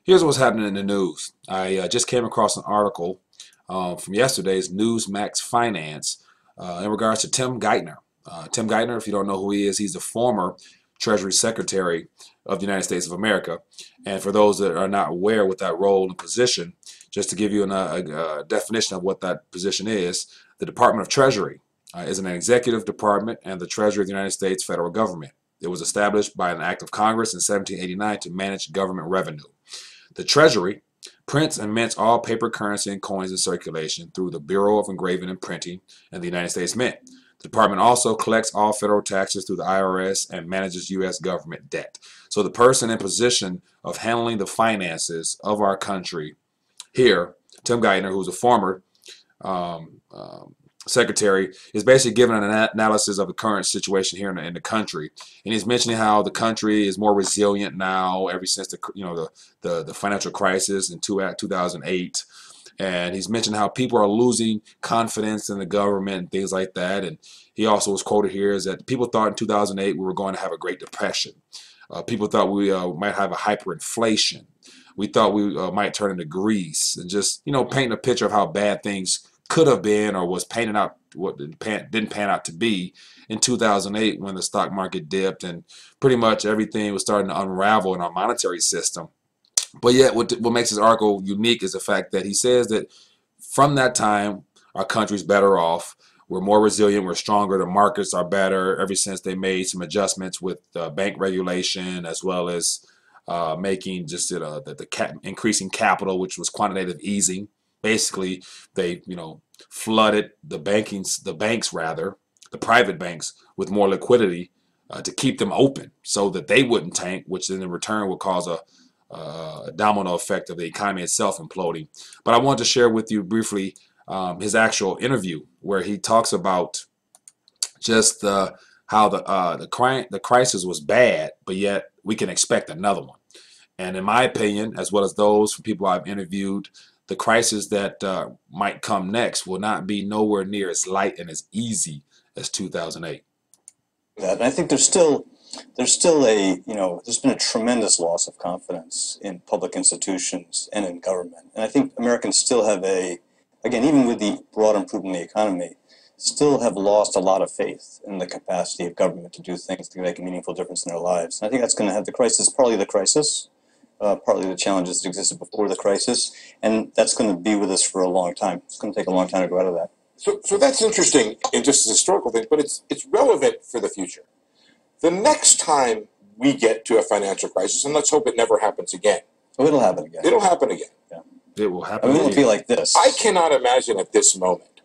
Here's what's happening in the news. I just came across an article from yesterday's Newsmax Finance in regards to Tim Geithner. Tim Geithner, if you don't know who he is, he's the former Treasury Secretary of the United States of America. And for those that are not aware with that role and position, just to give you a definition of what that position is, the Department of Treasury is an executive department and the Treasury of the United States federal government. It was established by an act of Congress in 1789 to manage government revenue. The Treasury prints and mints all paper currency and coins in circulation through the Bureau of Engraving and Printing and the United States Mint. The department also collects all federal taxes through the IRS and manages U.S. government debt. So the person in position of handling the finances of our country here, Tim Geithner, who's a former um, um, secretary, is basically giving an analysis of the current situation here in the country, and he's mentioning how the country is more resilient now ever since the financial crisis in 2008, and he's mentioned how people are losing confidence in the government and things like that. And he also was quoted here is that people thought in 2008 we were going to have a Great Depression. People thought we might have a hyperinflation. We thought we might turn into Greece, and just painting a picture of how bad things could have been or was painted out what didn't pan out to be in 2008 when the stock market dipped and pretty much everything was starting to unravel in our monetary system. But yet what makes this article unique is the fact that he says that from that time our country's better off. We're more resilient, we're stronger, the markets are better ever since they made some adjustments with bank regulation, as well as making just increasing capital, which was quantitative easing. Basically, they flooded the private banks with more liquidity to keep them open so that they wouldn't tank, which then in return would cause a domino effect of the economy itself imploding. But I want to share with you briefly his actual interview where he talks about just how the crisis was bad, but yet we can expect another one. And in my opinion, as well as those from people I've interviewed, the crisis that might come next will not be nowhere near as light and as easy as 2008. And I think there's still there's been a tremendous loss of confidence in public institutions and in government. And I think Americans still have again, even with the broad improvement in the economy, still have lost a lot of faith in the capacity of government to do things to make a meaningful difference in their lives. And I think that's going to have partly the crisis, partly the challenges that existed before the crisis, and that's going to be with us for a long time. It's going to take a long time to go out of that. So that's interesting in just a historical thing, but it's relevant for the future. The next time we get to a financial crisis, and let's hope it never happens again. Oh, it'll happen again. It'll happen again. Yeah. It will happen. I mean, it'll be like this. I cannot imagine at this moment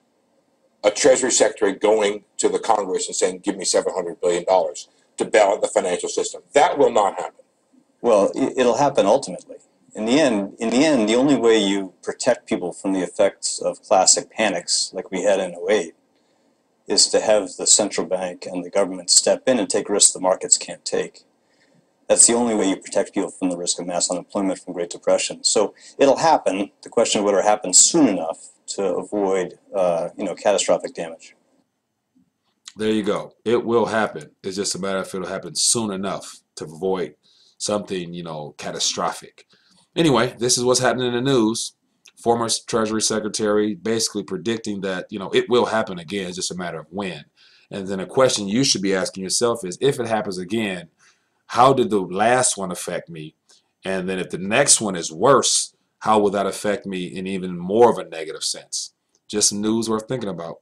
a Treasury Secretary going to the Congress and saying, give me $700 billion to bail out the financial system. That will not happen. Well, it'll happen ultimately. In the end, the only way you protect people from the effects of classic panics like we had in '08 is to have the central bank and the government step in and take risks the markets can't take. That's the only way you protect people from the risk of mass unemployment from Great Depression. So it'll happen. The question of whether it happens soon enough to avoid, catastrophic damage. There you go. It will happen. It's just a matter of if it'll happen soon enough to avoid something, catastrophic. Anyway, this is what's happening in the news. Former Treasury Secretary basically predicting that, it will happen again. It's just a matter of when. And then a question you should be asking yourself is, if it happens again, how did the last one affect me? And then if the next one is worse, how will that affect me in even more of a negative sense? Just some news worth thinking about.